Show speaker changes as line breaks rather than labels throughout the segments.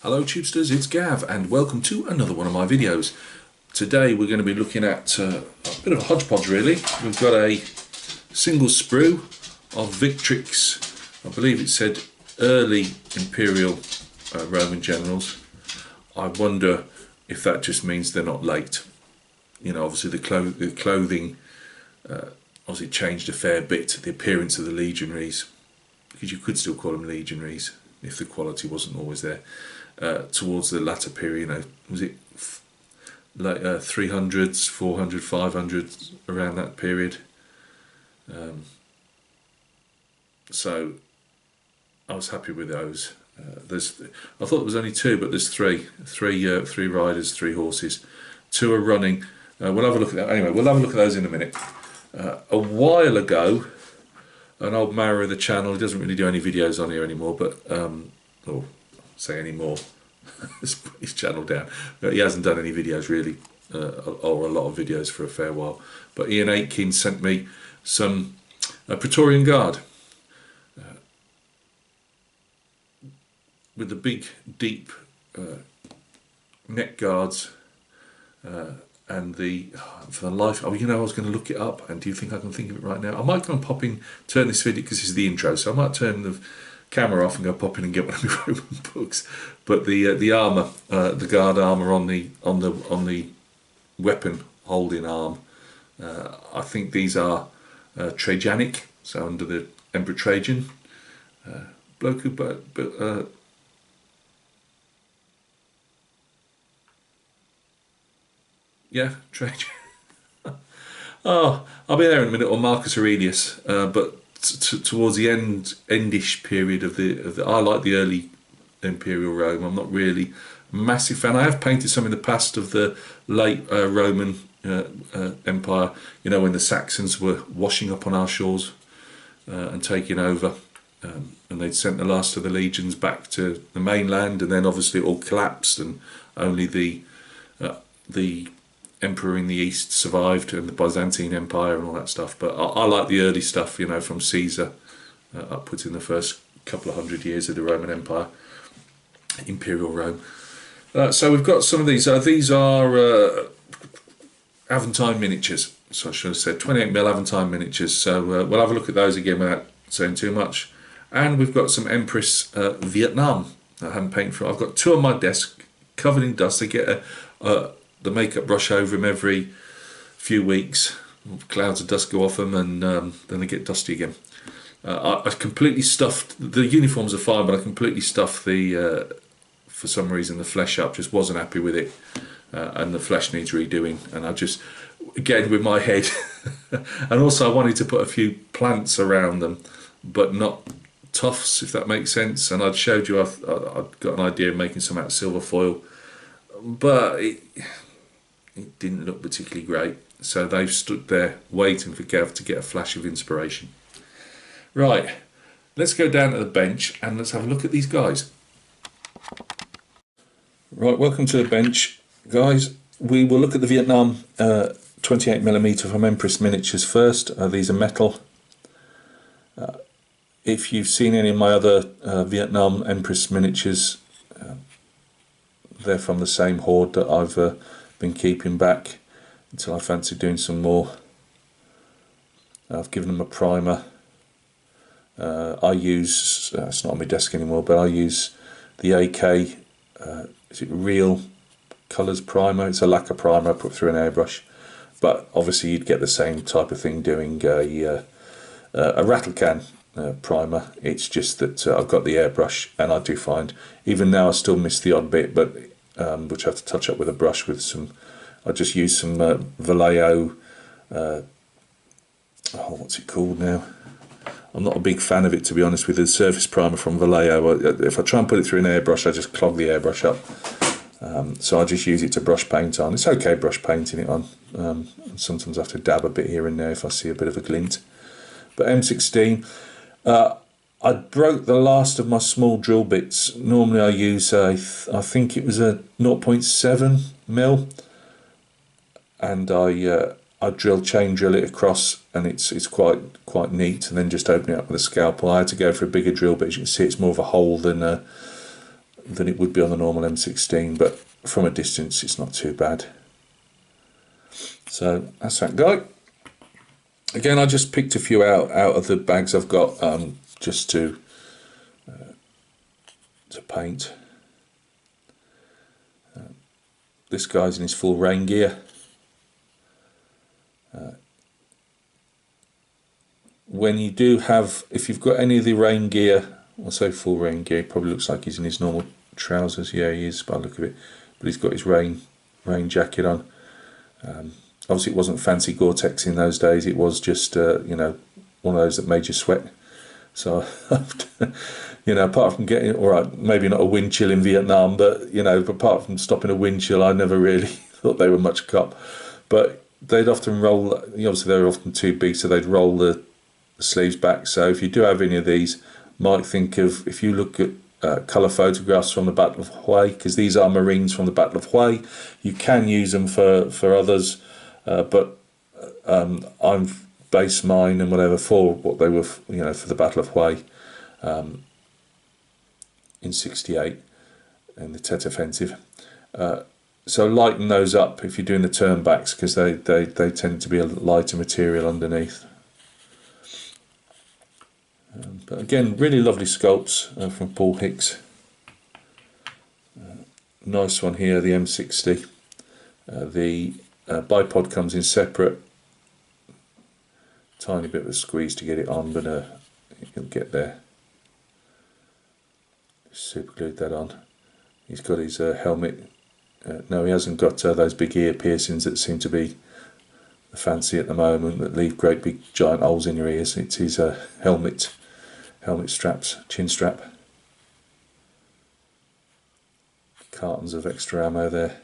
Hello Tubesters, it's Gav and welcome to another one of my videos. Today we're going to be looking at a bit of a hodgepodge really. We've got a single sprue of Victrix, I believe it said early Imperial Roman generals. I wonder if that just means they're not late. You know, obviously the clothing obviously changed a fair bit, the appearance of the legionaries, because you could still call them legionaries if the quality wasn't always there. Towards the latter period, you know, was it like 300s, 400, 500s, around that period. So I was happy with those. I thought there was only two, but there's three riders, three horses. Two are running. We'll have a look at that. Anyway, we'll have a look at those in a minute. A while ago, an old marrow of the channel, he doesn't really do any videos on here anymore, but say anymore, let's put his channel down. He hasn't done any videos really, or a lot of videos for a fair while. But Ian Aitken sent me some Praetorian Guard with the big, deep neck guards, and for the life, you know, I was going to look it up, and do you think I can think of it right now? I might go and pop in, turn this video, because this is the intro, so I might turn the camera off and go pop in and get one of my Roman books. But the armour, the guard armour on the weapon holding arm, I think these are Trajanic, so under the Emperor Trajan. Bloke who yeah, Trajan. Oh, I'll be there in a minute. Or Marcus Aurelius, but towards the endish period of the I like the early Imperial Rome. I'm not really a massive fan. I have painted some in the past of the late Roman Empire, you know, when the Saxons were washing up on our shores and taking over, and they'd sent the last of the legions back to the mainland, and then obviously it all collapsed and only the emperor in the east survived, and the Byzantine Empire and all that stuff. But I like the early stuff, you know, from Caesar upwards in the first couple of hundred years of the Roman Empire, Imperial Rome. So we've got some of these. These are Aventine miniatures. So I should have said 28mm Aventine miniatures. So we'll have a look at those again without saying too much. And we've got some Empress Vietnam. I haven't painted for. I've got two on my desk covered in dust. They get the makeup brush over them every few weeks. Clouds of dust go off them, and then they get dusty again. I completely stuffed the uniforms are fine, but I completely stuffed for some reason the flesh up. Just wasn't happy with it, and the flesh needs redoing. And I just, again with my head, and also I wanted to put a few plants around them, but not tufts, if that makes sense. And I'd showed you I'd got an idea of making some out of silver foil, but it didn't look particularly great, so they've stood there waiting for Gav to get a flash of inspiration. Right, let's go down to the bench and let's have a look at these guys. Right, welcome to the bench, guys. We will look at the Vietnam 28mm from Empress miniatures first. These are metal. If you've seen any of my other Vietnam Empress miniatures, they're from the same hoard that I've been keeping back until I fancy doing some more. I've given them a primer. I use, it's not on my desk anymore, but I use the AK, is it Real Colours primer? It's a lacquer primer I put through an airbrush, but obviously you'd get the same type of thing doing a rattle can primer. It's just that I've got the airbrush, and I do find, even now I still miss the odd bit, but which I have to touch up with a brush with some, I just use some Vallejo, what's it called now? I'm not a big fan of it, to be honest, with the surface primer from Vallejo. If I try and put it through an airbrush, I just clog the airbrush up. So I just use it to brush paint on. It's okay brush painting it on. Sometimes I have to dab a bit here and there if I see a bit of a glint. But M16, I broke the last of my small drill bits. Normally I use I think it was a 0.7mm, and I chain drill it across, and it's quite neat, and then just open it up with a scalpel. I had to go for a bigger drill, but as you can see, it's more of a hole than than it would be on the normal M16, but from a distance it's not too bad. So that's that guy. Again, I just picked a few out of the bags I've got, just to paint. This guy's in his full rain gear. When you do have, if you've got any of the rain gear, I'll say full rain gear, probably looks like he's in his normal trousers. Yeah, he is by the look of it, but he's got his rain jacket on. Obviously it wasn't fancy Gore-Tex in those days, it was just you know, one of those that made you sweat. So you know, apart from getting, alright, maybe not a wind chill in Vietnam, but you know, apart from stopping a wind chill, I never really thought they were much cop. But they'd often roll, obviously they were often too big, so they'd roll the sleeves back. So if you do have any of these, might think of, if you look at colour photographs from the Battle of Hue, because these are Marines from the Battle of Hue, you can use them for others, but I've based mine and whatever for what they were, you know, for the Battle of Hue in '68 in the Tet Offensive. So lighten those up if you're doing the turnbacks, because they tend to be a lighter material underneath. But again, really lovely sculpts from Paul Hicks. Nice one here, the M60. The bipod comes in separate. Tiny bit of a squeeze to get it on, but you'll get there. Super glued that on. He's got his helmet. No, he hasn't got those big ear piercings that seem to be the fancy at the moment, that leave great big giant holes in your ears. It's his helmet straps, chin strap. Cartons of extra ammo there.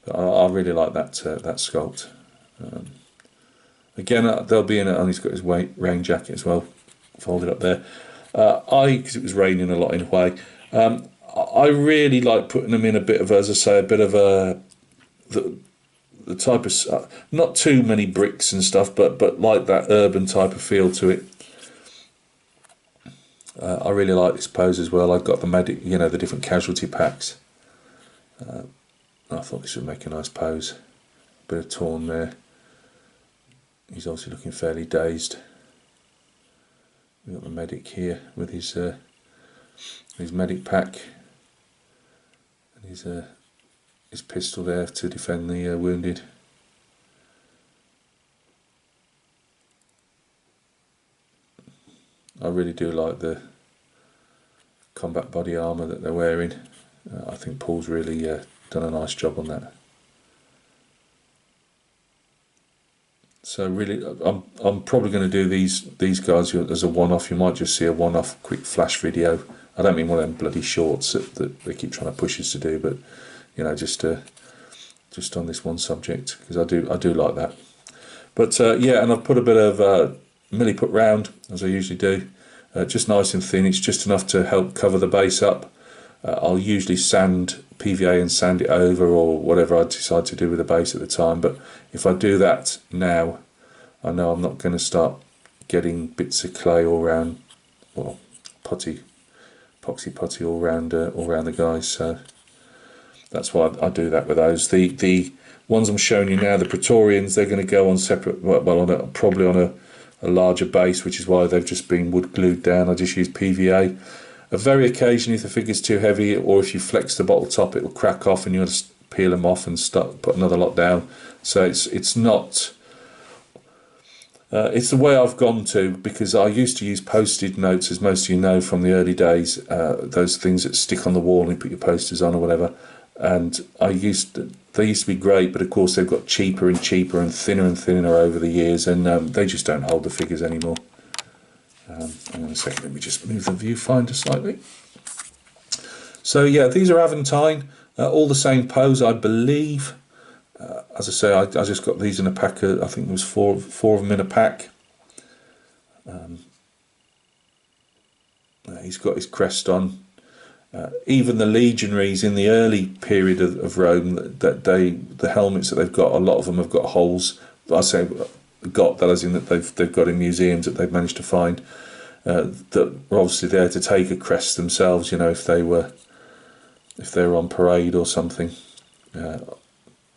But I really like that sculpt. Again, they'll be in it, and he's got his rain jacket as well, folded up there. Because it was raining a lot in Hue, I really like putting them in a bit of, as I say, a bit of the type of, not too many bricks and stuff, but like that urban type of feel to it. I really like this pose as well. I've got the medic, you know, the different casualty packs. I thought this would make a nice pose. Bit of torn there. He's obviously looking fairly dazed. We've got the medic here with his medic pack and his pistol there to defend the wounded. I really do like the combat body armour that they're wearing. I think Paul's really done a nice job on that. So really, I'm probably going to do these guys as a one-off. You might just see a one-off quick flash video. I don't mean one of them bloody shorts that they keep trying to push us to do, but you know, just on this one subject, because I do like that. But yeah, and I've put a bit of milliput round, as I usually do, just nice and thin. It's just enough to help cover the base up. I'll usually sand PVA and sand it over, or whatever I decide to do with the base at the time. But if I do that now, I know I'm not going to start getting bits of clay all around, well, epoxy putty all around the guys. So that's why I do that with those. The ones I'm showing you now, the Praetorians, they're going to go on separate, well, probably on a larger base, which is why they've just been wood glued down. I just use PVA. Very occasionally, if the figure's too heavy, or if you flex the bottle top, it will crack off, and you want to peel them off and put another lot down. So it's not. It's the way I've gone to, because I used to use Post-it notes, as most of you know from the early days, those things that stick on the wall and you put your posters on or whatever. And they used to be great, but of course they've got cheaper and cheaper and thinner over the years, and they just don't hold the figures anymore. Hang on a second, let me just move the viewfinder slightly. So yeah, these are Aventine, all the same pose, I believe. As I say, I just got these in a pack. I think there was four of them in a pack. He's got his crest on. Even the legionaries in the early period of Rome, the helmets that they've got, a lot of them have got holes. I say got, that as in that they've got in museums that they've managed to find, that were obviously there to take a crest themselves, you know, if they were on parade or something.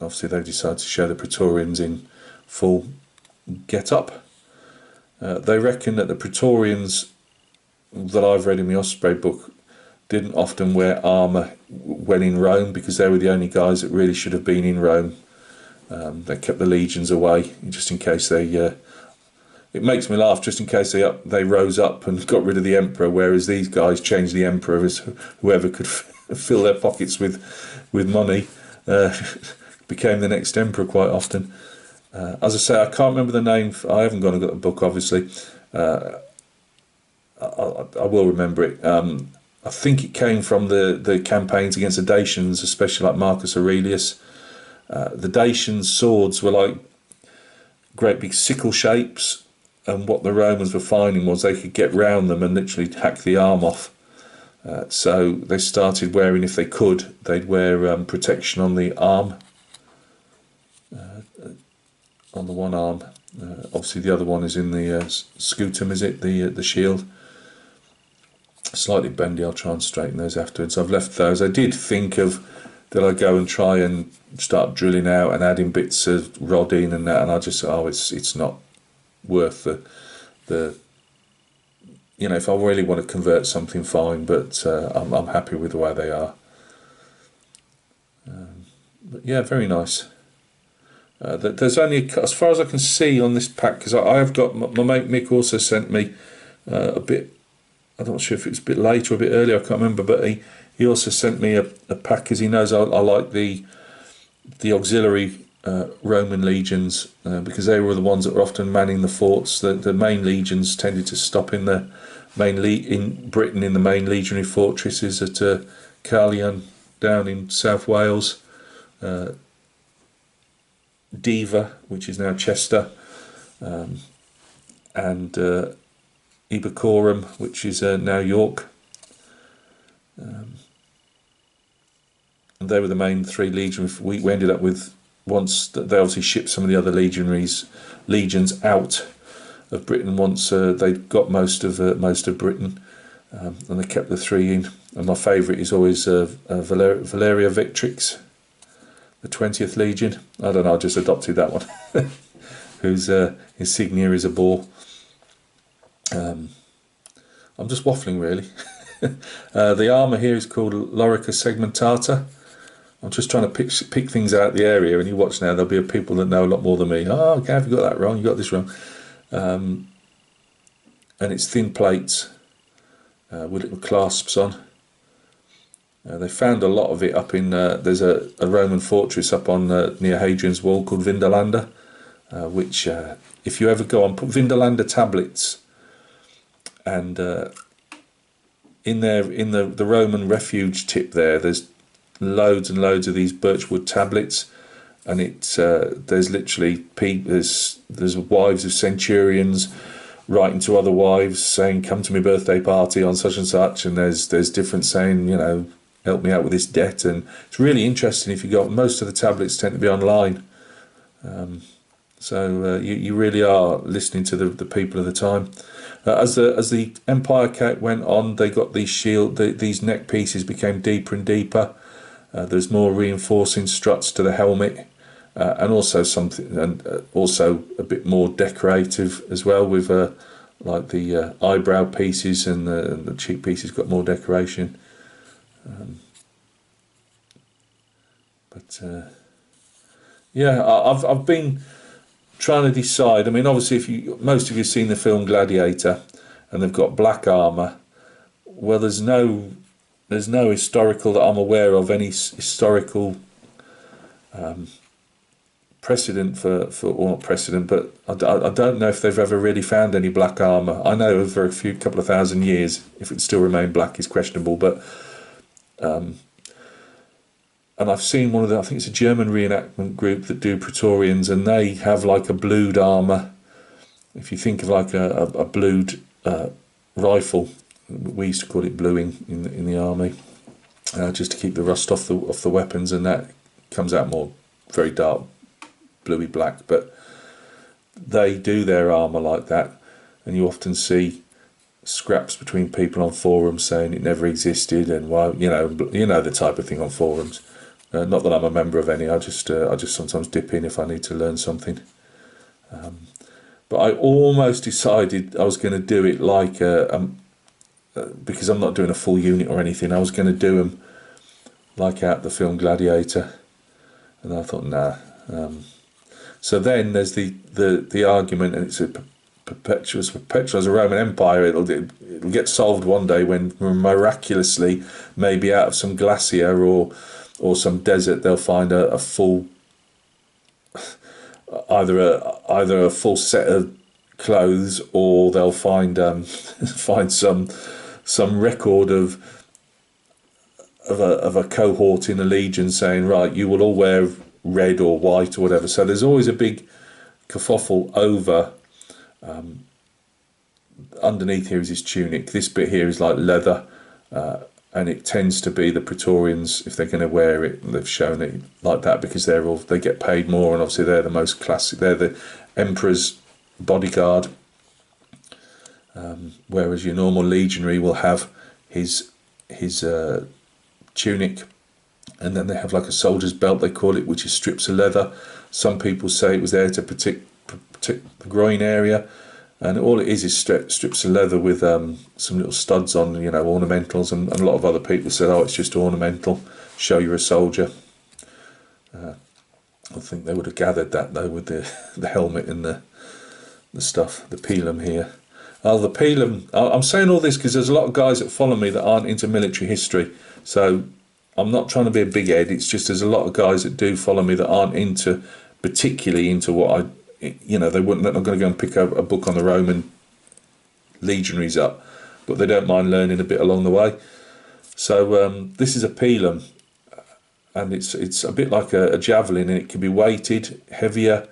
Obviously they've decided to show the Praetorians in full get-up. They reckon that the Praetorians that I've read in the Osprey book didn't often wear armour when in Rome, because they were the only guys that really should have been in Rome. They kept the legions away, just in case they... it makes me laugh, just in case they rose up and got rid of the emperor, whereas these guys changed the emperor as whoever could fill their pockets with money became the next emperor quite often. As I say, I can't remember the name. I haven't gone and got the book, obviously. I will remember it. I think it came from the campaigns against the Dacians, especially like Marcus Aurelius. The Dacians' swords were like great big sickle shapes, and what the Romans were finding was they could get round them and literally hack the arm off. So they started wearing, if they could, they'd wear protection on the arm, on the one arm. Obviously the other one is in the scutum, is it, the shield. Slightly bendy, I'll try and straighten those afterwards. I've left those. I did think of, did I go and try and start drilling out and adding bits of rod in and that, and I just, it's not worth the you know, if I really want to convert something, fine, but I'm happy with the way they are. But yeah, very nice. There's only, as far as I can see on this pack, because I've got, my mate Mick also sent me a bit, I'm not sure if it was a bit later or a bit earlier, I can't remember, but he also sent me a pack, because he knows I like the auxiliary Roman legions, because they were the ones that were often manning the forts. The main legions tended to stop in the in Britain, in the main legionary fortresses at Carlion down in South Wales, Diva, which is now Chester, and Ebicorum, which is now York. And they were the main three legions. We ended up with, once they obviously shipped some of the other legions out of Britain once they'd got most of Britain, and they kept the three in. And my favourite is always Valeria Victrix, the 20th Legion. I don't know, I just adopted that one. Whose insignia is a boar. I'm just waffling really. The armour here is called Lorica Segmentata. I'm just trying to pick things out of the area, and you watch now, there'll be people that know a lot more than me. Oh, okay, have you got that wrong? You got this wrong. And it's thin plates with little clasps on. They found a lot of it up in, there's a Roman fortress up on near Hadrian's Wall called Vindolanda, which if you ever go on, put Vindolanda tablets, and in the Roman refuge tip there's loads and loads of these birchwood tablets, and it's there's literally there's wives of centurions writing to other wives saying, come to my birthday party on such and such, and there's different saying, you know, help me out with this debt. And it's really interesting. If you got, most of the tablets tend to be online, so you really are listening to the people of the time. As the empire went on, they got these these neck pieces became deeper and deeper. There's more reinforcing struts to the helmet, and also something, and also a bit more decorative as well, with like the eyebrow pieces and the cheek pieces got more decoration. Yeah, I've been trying to decide. I mean, obviously, most of you've seen the film Gladiator, and they've got black armour. Well, there's no historical that I'm aware of, any historical precedent for or not precedent, but I don't know if they've ever really found any black armour. I know over a couple of thousand years, if it still remained black is questionable, but and I've seen one of the, I think it's a German reenactment group that do Praetorians, and they have like a blued armour. If you think of like a blued rifle, we used to call it bluing in the army, just to keep the rust off the weapons, and that comes out more very dark, bluey black. But they do their armour like that, and you often see scraps between people on forums saying it never existed, and why, you know the type of thing on forums. Not that I'm a member of any. I just sometimes dip in if I need to learn something. But I almost decided I was going to do it like because I'm not doing a full unit or anything. I was going to do them like out the film Gladiator, and I thought nah. So then there's the argument, and it's a perpetual as a Roman Empire. It'll get solved one day when miraculously, maybe out of some glacier or some desert, they'll find a full either a full set of clothes, or they'll find find some record of a cohort in a legion saying, right, you will all wear red or white or whatever. So there's always a big kerfuffle over. Underneath here is his tunic. This bit here is like leather, and it tends to be the Praetorians, if they're going to wear it, they've shown it like that because they get paid more, and obviously they're the most classic. They're the Emperor's bodyguard, whereas your normal legionary will have his tunic, and then they have like a soldier's belt, they call it, which is strips of leather. Some people say it was there to protect the groin area, and all it is strips of leather with some little studs on, ornamentals, and a lot of other people said, oh, it's just ornamental, show you're a soldier. I think they would have gathered that though with the helmet and the stuff, the pilum here. Oh, the pilum, I'm saying all this because there's a lot of guys that follow me that aren't into military history, so I'm not trying to be a big head. It's just there's a lot of guys that do follow me that aren't particularly into what they're not going to go and pick up a book on the Roman legionaries up, but they don't mind learning a bit along the way. So this is a pilum, and it's a bit like a javelin, and it can be weighted, heavier.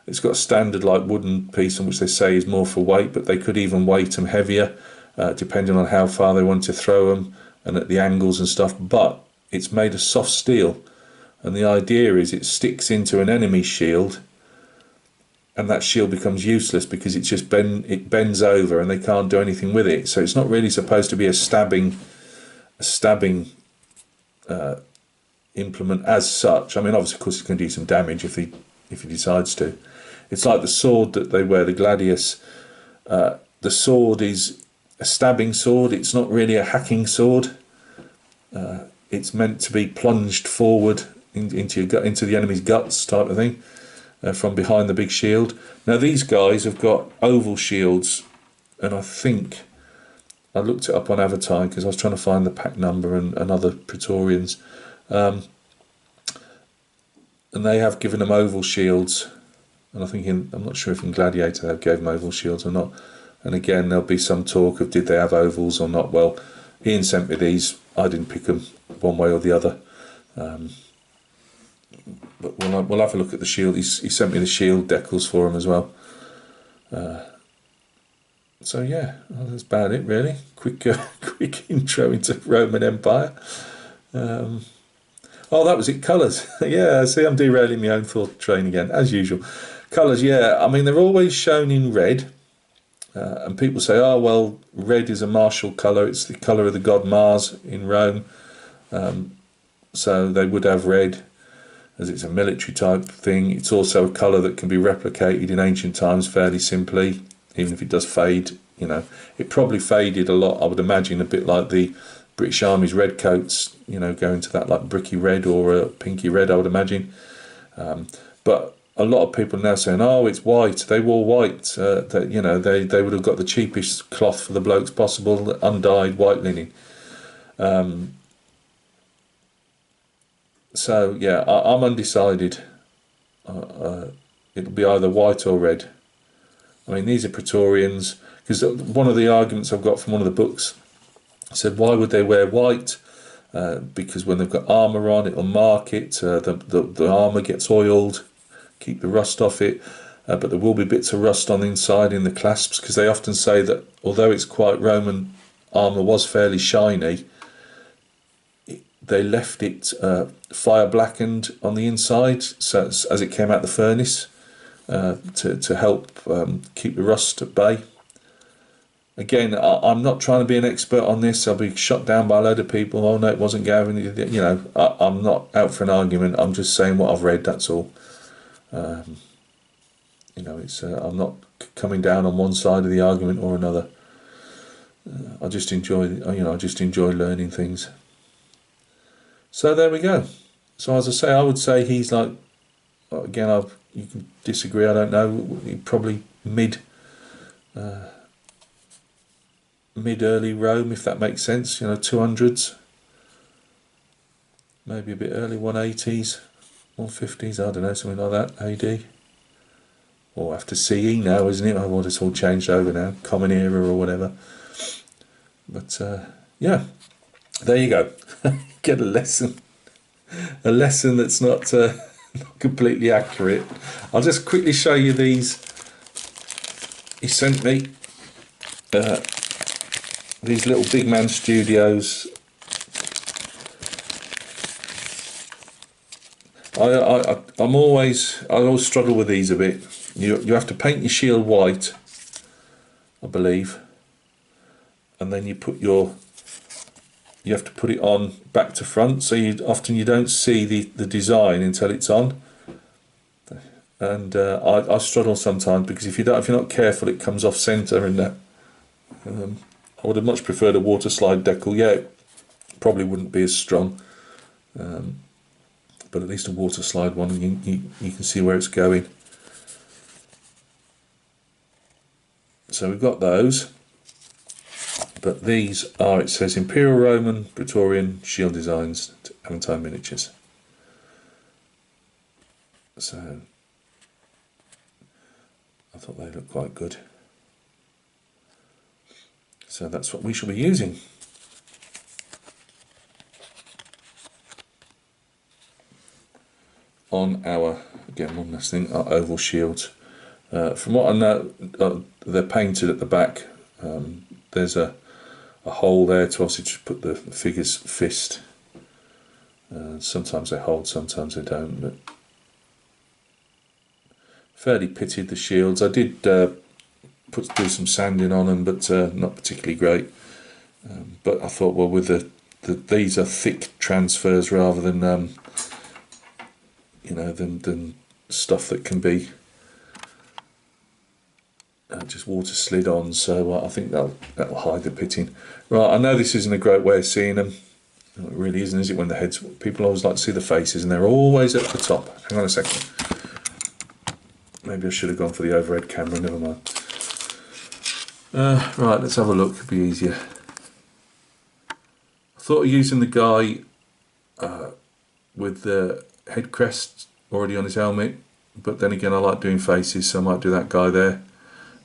It's got a standard like wooden piece, on which they say is more for weight, but they could even weight them heavier, depending on how far they want to throw them and at the angles and stuff. But it's made of soft steel, and the idea is it sticks into an enemy's shield, and that shield becomes useless because it bends over and they can't do anything with it. So it's not really supposed to be a stabbing implement as such. I mean, obviously, of course, it can do some damage if he decides to. It's like the sword that they wear, the gladius. The sword is a stabbing sword. It's not really a hacking sword. It's meant to be plunged forward into the enemy's guts, type of thing, from behind the big shield. Now these guys have got oval shields, and I think I looked it up on Aventine because I was trying to find the pack number and other Praetorians, and they have given them oval shields. And I'm not sure if in Gladiator they gave them oval shields or not. And again, there'll be some talk of did they have ovals or not. Well, Ian sent me these. I didn't pick them one way or the other. But we'll have a look at the shield. He sent me the shield decals for them as well. So yeah, that's about it really. Quick intro into Roman Empire. Oh, that was it. Colours. Yeah, see, I'm derailing my own thought train again, as usual. Colours, yeah. I mean, they're always shown in red. And people say, oh, well, red is a martial colour. It's the colour of the god Mars in Rome. So they would have red, as it's a military type thing. It's also a colour that can be replicated in ancient times fairly simply, even if it does fade. It probably faded a lot, I would imagine, a bit like the British Army's red coats, going to that like bricky red or a pinky red, I would imagine. But a lot of people now saying, oh, it's white. They wore white. They would have got the cheapest cloth for the blokes possible, undyed white linen. So yeah, I'm undecided. It'll be either white or red. I mean, these are Praetorians, because one of the arguments I've got from one of the books said, why would they wear white? Because when they've got armour on, it'll mark it. The armour gets oiled, keep the rust off it. But there will be bits of rust on the inside in the clasps, because they often say that although it's quite Roman armour was fairly shiny, they left it fire blackened on the inside, so as it came out the furnace. to help keep the rust at bay. Again, I'm not trying to be an expert on this. I'll be shot down by a load of people. Oh no, it wasn't Gavin. You know, I'm not out for an argument. I'm just saying what I've read. That's all. You know, it's I'm not coming down on one side of the argument or another. I just enjoy, you know, I just enjoy learning things. So there we go. So as I say, I would say he's like, again, you can disagree. I don't know. Probably mid early Rome, if that makes sense. You know, 200s, maybe a bit early 180s, 150s. I don't know, something like that. AD. Or after CE now, isn't it? Oh, it's all changed over now. Common Era or whatever. But yeah, there you go. Get a lesson that's not not completely accurate. I'll just quickly show you these. He sent me these little Big Man Studios. I always struggle with these a bit. You have to paint your shield white, I believe, and then you have to put it on back to front, so you don't see the design until it's on. And I struggle sometimes because if you're not careful, it comes off centre, and that. I would have much preferred a water slide decal. Yeah, it probably wouldn't be as strong, but at least a water slide one, you can see where it's going. So we've got those, but these are, it says Imperial Roman Praetorian Shield Designs, Aventine Miniatures. So I thought they looked quite good. So that's what we shall be using. On our, again, one last thing, our oval shields. From what I know, they're painted at the back. There's a hole there to obviously just put the figure's fist. Sometimes they hold, sometimes they don't. But fairly pitted, the shields. I did do some sanding on them, but not particularly great. But I thought, well, with these are thick transfers rather than you know, than stuff that can be just water slid on, so I think that'll hide the pitting. Right, I know this isn't a great way of seeing them. It really isn't, is it? When the heads, people always like to see the faces, and they're always at the top. Hang on a second. Maybe I should have gone for the overhead camera. Never mind. Right, let's have a look. It'll be easier. I thought of using the guy with the head crest already on his helmet, but then again, I like doing faces, so I might do that guy there.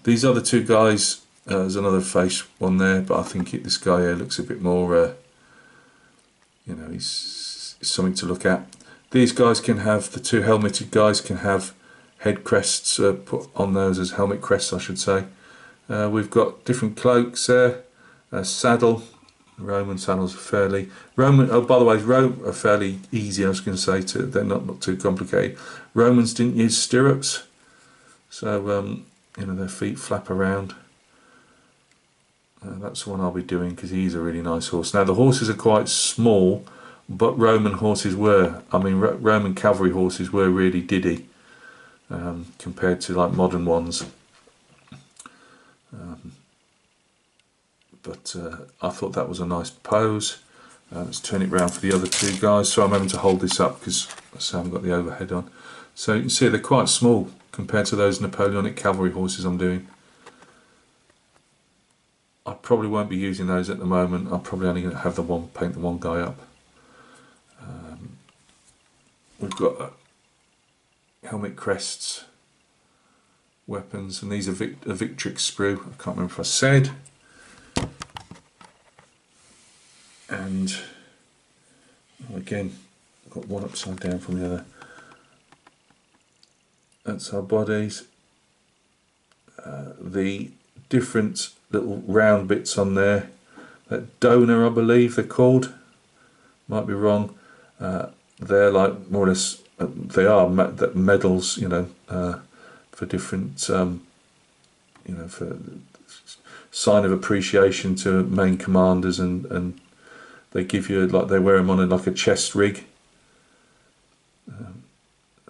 These other two guys, there's another face one there, but I think this guy here looks a bit more, you know, he's something to look at. These guys can have, the two helmeted guys can have head crests put on those as helmet crests, I should say. We've got different cloaks there, saddle. Roman saddles are fairly oh, by the way, Rome are fairly easy. I was going to say, they're not too complicated. Romans didn't use stirrups, so you know, their feet flap around. That's the one I'll be doing because he's a really nice horse. Now the horses are quite small, but Roman horses were. I mean, Roman cavalry horses were really diddy compared to like modern ones. But I thought that was a nice pose. Let's turn it round for the other two guys. So I'm having to hold this up because I haven't got the overhead on. So you can see they're quite small compared to those Napoleonic cavalry horses I'm doing. I probably won't be using those at the moment. I'm probably only going to have paint the one guy up. We've got helmet crests, weapons, and these are a Victrix sprue. I can't remember if I said. And again, I've got one upside down from the other. That's our bodies. The different little round bits on there, that donor, I believe they're called, might be wrong. They're like more or less, they are medals, you know, for different, you know, for sign of appreciation to main commanders, and they give you, like, they wear them on like a chest rig. And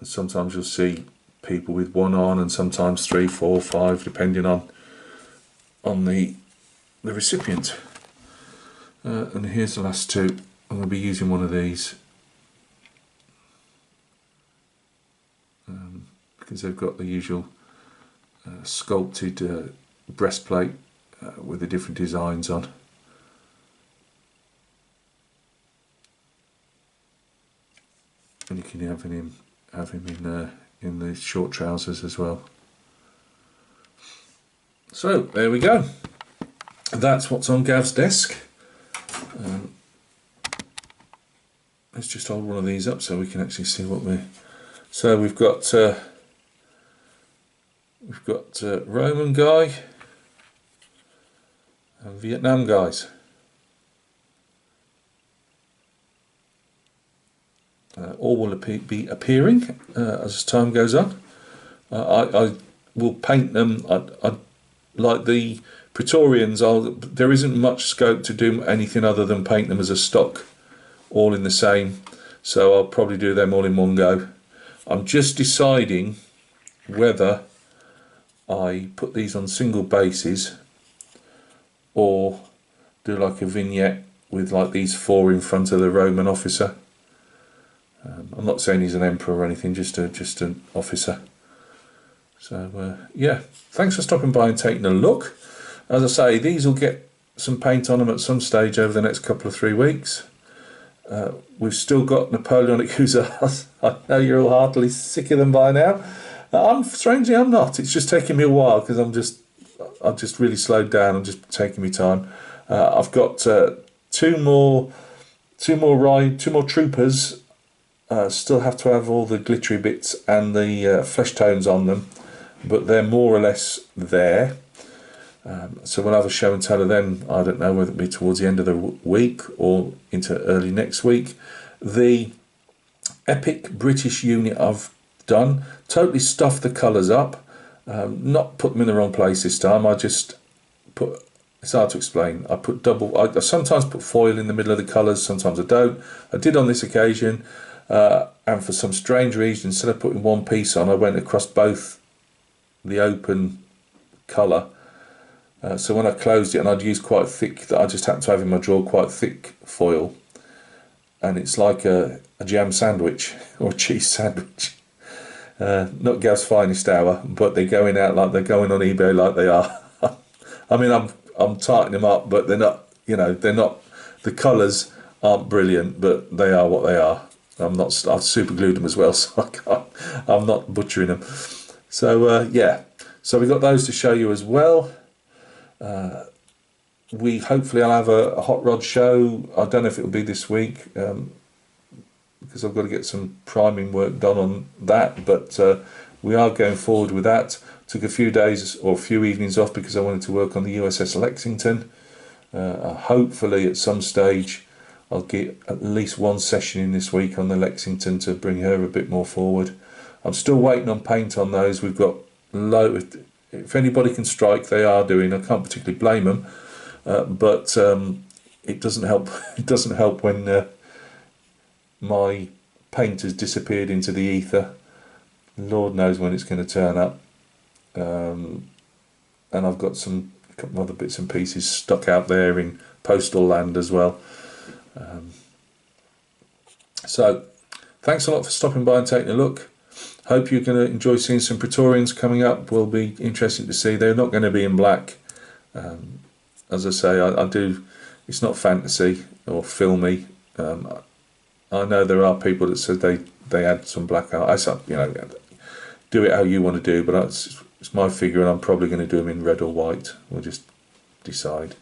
sometimes you'll see people with one on, and sometimes 3, 4, 5, depending on the recipient. And here's the last two. I'm going to be using one of these because they've got the usual sculpted breastplate with the different designs on. And you can have him in the short trousers as well. So there we go. That's what's on Gav's desk. Let's just hold one of these up so we can actually see what we. So we've got Roman guy and Vietnam guys. All will be appearing as time goes on. I will paint them. I like the Praetorians. There isn't much scope to do anything other than paint them as a stock, all in the same. So I'll probably do them all in one go. I'm just deciding whether I put these on single bases or do like a vignette with like these 4 in front of the Roman officer. I'm not saying he's an emperor or anything, just an officer. So yeah, thanks for stopping by and taking a look. As I say, these will get some paint on them at some stage over the next couple of 3 weeks. We've still got Napoleonic Hussars. I know you're all heartily sick of them by now. Strangely, I'm not. It's just taking me a while because I've just really slowed down. I'm just taking me time. I've got two more troopers. Still have to have all the glittery bits and the flesh tones on them, but they're more or less there. So we'll have a show and tell of them. I don't know whether it be towards the end of the week or into early next week. The epic British unit I've done, totally stuffed the colours up, not put them in the wrong place this time. I just put, it's hard to explain, I sometimes put foil in the middle of the colours, sometimes I don't. I did on this occasion. And for some strange reason, instead of putting one piece on, I went across both the open colour. So when I closed it, and I'd used quite thick, that I just happened to have in my drawer, quite thick foil, and it's like a jam sandwich or a cheese sandwich. Not Gav's finest hour, but they're going out like they're going on eBay like they are. I mean, I'm tightening them up, but they're not. You know, they're not. The colours aren't brilliant, but they are what they are. I've super glued them as well, so I'm not butchering them. So yeah, so we got those to show you as well. Hopefully I'll have a hot rod show. I don't know if it'll be this week because I've got to get some priming work done on that, but we are going forward with that. Took a few days or a few evenings off because I wanted to work on the USS Lexington. Hopefully at some stage I'll get at least one session in this week on the Lexington to bring her a bit more forward. I'm still waiting on paint on those. We've got if anybody can strike, they are doing. I can't particularly blame them, but it doesn't help. It doesn't help when my paint has disappeared into the ether. Lord knows when it's going to turn up. And I've got a couple of other bits and pieces stuck out there in postal land as well. So thanks a lot for stopping by and taking a look. Hope you're going to enjoy seeing some Praetorians coming up. Will be interesting to see. They're not going to be in black. As I say, I do. It's not fantasy or filmy. I know there are people that said they had some black out. I said, you know, do it how you want to do, but it's my figure, and I'm probably going to do them in red or white. We'll just decide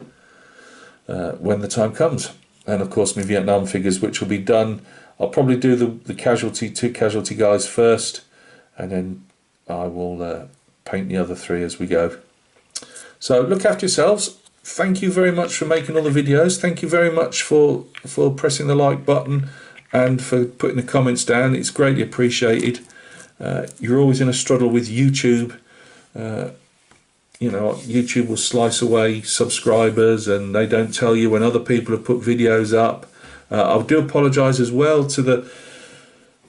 when the time comes. And of course, my Vietnam figures, which will be done. I'll probably do the two casualty guys first, and then I will paint the other 3 as we go. So look after yourselves. Thank you very much for making all the videos. Thank you very much for pressing the like button and for putting the comments down. It's greatly appreciated. You're always in a struggle with YouTube. You know, YouTube will slice away subscribers and they don't tell you when other people have put videos up. I do apologise as well to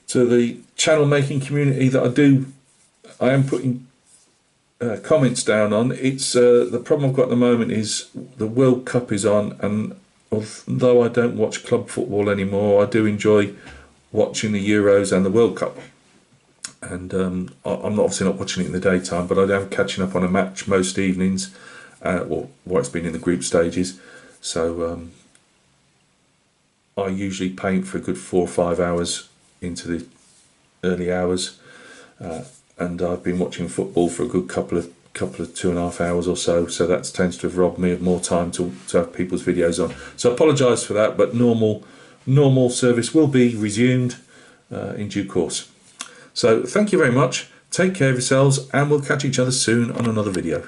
the channel making community that I am putting comments down on. It's the problem I've got at the moment is the World Cup is on, and although I don't watch club football anymore, I do enjoy watching the Euros and the World Cup. And I'm obviously not watching it in the daytime, but I am catching up on a match most evenings, or what it's been in the group stages. So I usually paint for a good 4 or 5 hours into the early hours, and I've been watching football for a good couple of 2.5 hours or so. So that tends to have robbed me of more time to have people's videos on. So I apologise for that, but normal service will be resumed in due course. So thank you very much, take care of yourselves, and we'll catch each other soon on another video.